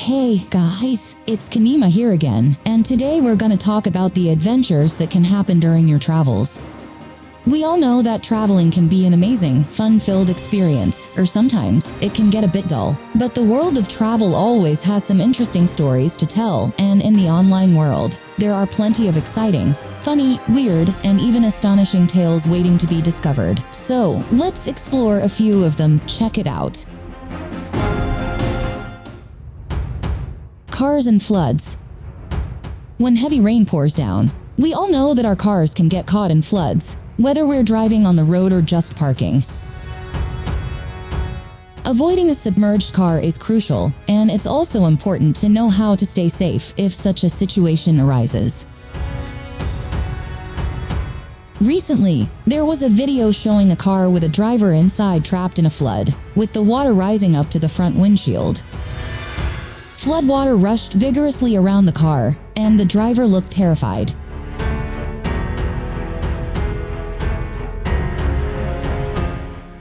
Hey guys, it's Qinima here again, and today we're gonna talk about the adventures that can happen during your travels. We all know that traveling can be an amazing, fun-filled experience, or sometimes it can get a bit dull. But the world of travel always has some interesting stories to tell, and in the online world, there are plenty of exciting, funny, weird, and even astonishing tales waiting to be discovered. So, let's explore a few of them. Check it out. Cars and floods. When heavy rain pours down, we all know that our cars can get caught in floods, whether we're driving on the road or just parking. Avoiding a submerged car is crucial, and it's also important to know how to stay safe if such a situation arises. Recently, there was a video showing a car with a driver inside trapped in a flood, with the water rising up to the front windshield. Floodwater rushed vigorously around the car, and the driver looked terrified.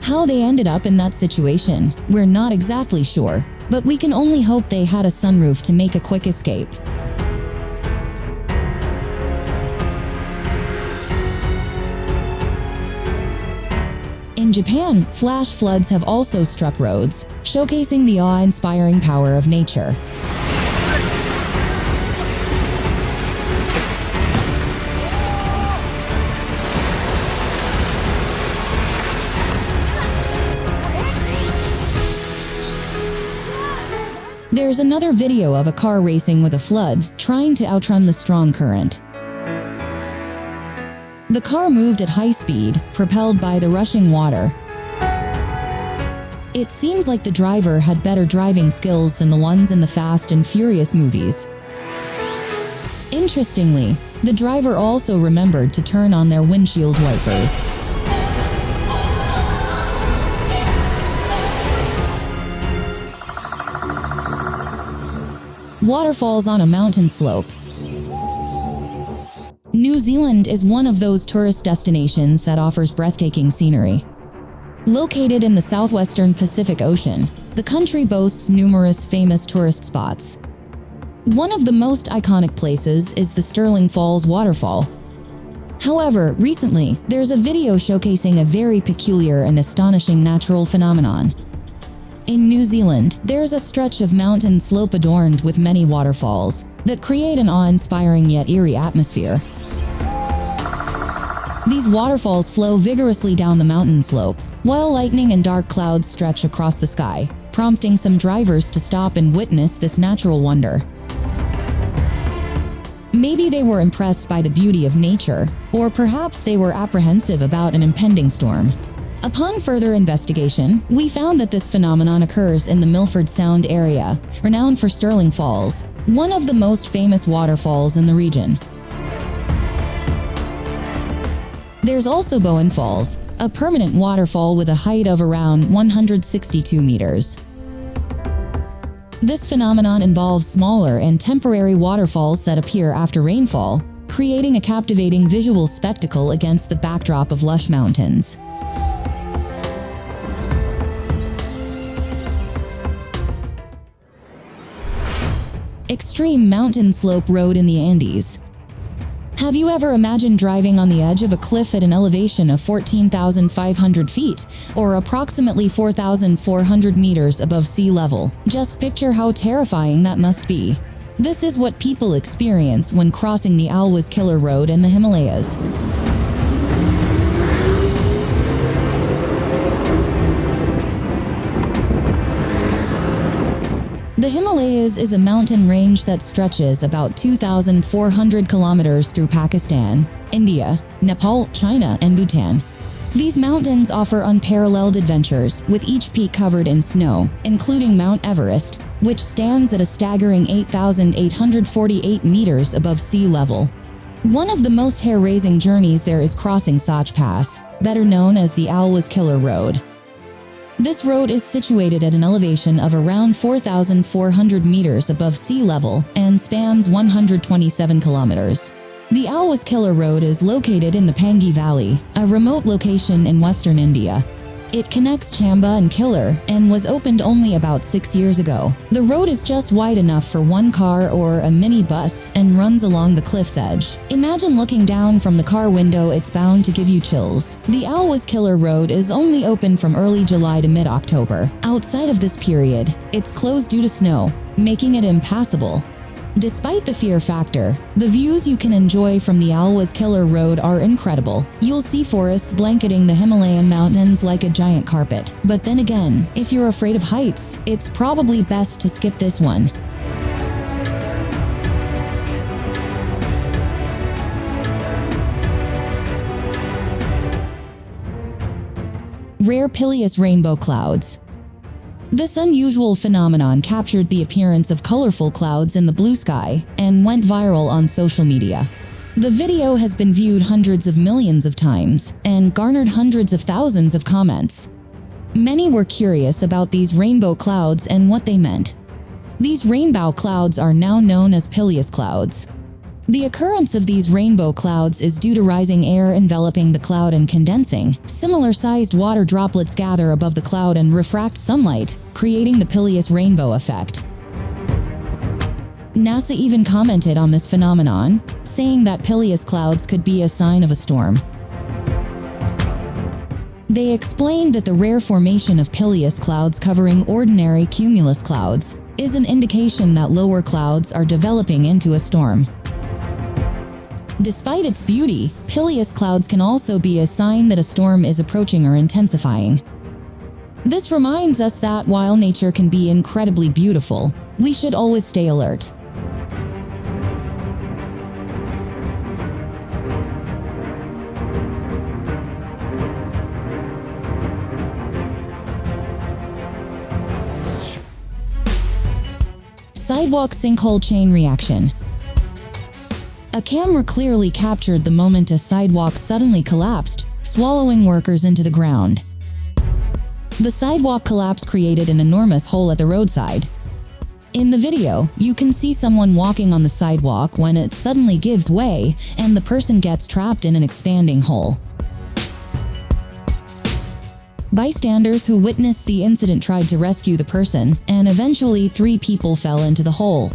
How they ended up in that situation, we're not exactly sure, but we can only hope they had a sunroof to make a quick escape. In Japan, flash floods have also struck roads, showcasing the awe-inspiring power of nature. There's another video of a car racing with a flood, trying to outrun the strong current. The car moved at high speed, propelled by the rushing water. It seems like the driver had better driving skills than the ones in the Fast and Furious movies. Interestingly, the driver also remembered to turn on their windshield wipers. Waterfalls on a mountain slope. New Zealand is one of those tourist destinations that offers breathtaking scenery. Located in the southwestern Pacific Ocean, the country boasts numerous famous tourist spots. One of the most iconic places is the Stirling Falls waterfall. However, recently, there's a video showcasing a very peculiar and astonishing natural phenomenon. In New Zealand, there's a stretch of mountain slope adorned with many waterfalls that create an awe-inspiring yet eerie atmosphere. These waterfalls flow vigorously down the mountain slope, while lightning and dark clouds stretch across the sky, prompting some drivers to stop and witness this natural wonder. Maybe they were impressed by the beauty of nature, or perhaps they were apprehensive about an impending storm. Upon further investigation, we found that this phenomenon occurs in the Milford Sound area, renowned for Stirling Falls, one of the most famous waterfalls in the region. There's also Bowen Falls, a permanent waterfall with a height of around 162 meters. This phenomenon involves smaller and temporary waterfalls that appear after rainfall, creating a captivating visual spectacle against the backdrop of lush mountains. Extreme mountain slope road in the Andes. Have you ever imagined driving on the edge of a cliff at an elevation of 14,500 feet, or approximately 4,400 meters above sea level? Just picture how terrifying that must be. This is what people experience when crossing the Alwas Killer Road in the Himalayas. The Himalayas is a mountain range that stretches about 2,400 kilometers through Pakistan, India, Nepal, China, and Bhutan. These mountains offer unparalleled adventures, with each peak covered in snow, including Mount Everest, which stands at a staggering 8,848 meters above sea level. One of the most hair-raising journeys there is crossing Sach Pass, better known as the Alwas Killer Road. This road is situated at an elevation of around 4,400 meters above sea level and spans 127 kilometers. The Alwas Killer Road is located in the Pangi Valley, a remote location in western India. It connects Chamba and Killer and was opened only about 6 years ago. The road is just wide enough for one car or a mini bus and runs along the cliff's edge. Imagine looking down from the car window, it's bound to give you chills. The Alwas Killer Road is only open from early July to mid-October. Outside of this period, it's closed due to snow, making it impassable. Despite the fear factor, the views you can enjoy from the Alwas Killer Road are incredible. You'll see forests blanketing the Himalayan mountains like a giant carpet. But then again, if you're afraid of heights, it's probably best to skip this one. Rare Pileus rainbow clouds. This unusual phenomenon captured the appearance of colorful clouds in the blue sky and went viral on social media. The video has been viewed hundreds of millions of times and garnered hundreds of thousands of comments. Many were curious about these rainbow clouds and what they meant. These rainbow clouds are now known as Pileus clouds. The occurrence of these rainbow clouds is due to rising air enveloping the cloud and condensing. Similar-sized water droplets gather above the cloud and refract sunlight, creating the Pileus rainbow effect. NASA even commented on this phenomenon, saying that Pileus clouds could be a sign of a storm. They explained that the rare formation of Pileus clouds covering ordinary cumulus clouds is an indication that lower clouds are developing into a storm. Despite its beauty, Pileus clouds can also be a sign that a storm is approaching or intensifying. This reminds us that while nature can be incredibly beautiful, we should always stay alert. Sidewalk sinkhole chain reaction. A camera clearly captured the moment a sidewalk suddenly collapsed, swallowing workers into the ground. The sidewalk collapse created an enormous hole at the roadside. In the video, you can see someone walking on the sidewalk when it suddenly gives way and the person gets trapped in an expanding hole. Bystanders who witnessed the incident tried to rescue the person, and eventually 3 people fell into the hole.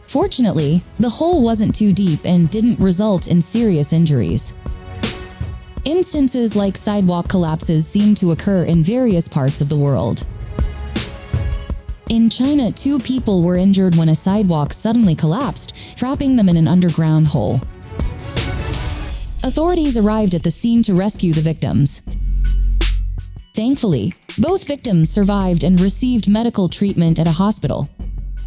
Fortunately, the hole wasn't too deep and didn't result in serious injuries. Instances like sidewalk collapses seem to occur in various parts of the world. In China, 2 people were injured when a sidewalk suddenly collapsed, trapping them in an underground hole. Authorities arrived at the scene to rescue the victims. Thankfully, both victims survived and received medical treatment at a hospital.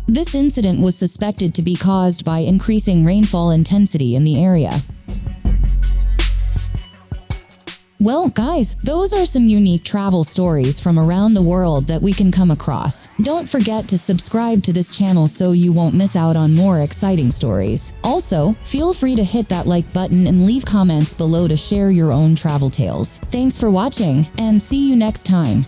This incident was suspected to be caused by increasing rainfall intensity in the area. Well, guys, those are some unique travel stories from around the world that we can come across. Don't forget to subscribe to this channel so you won't miss out on more exciting stories. Also, feel free to hit that like button and leave comments below to share your own travel tales. Thanks for watching, and see you next time.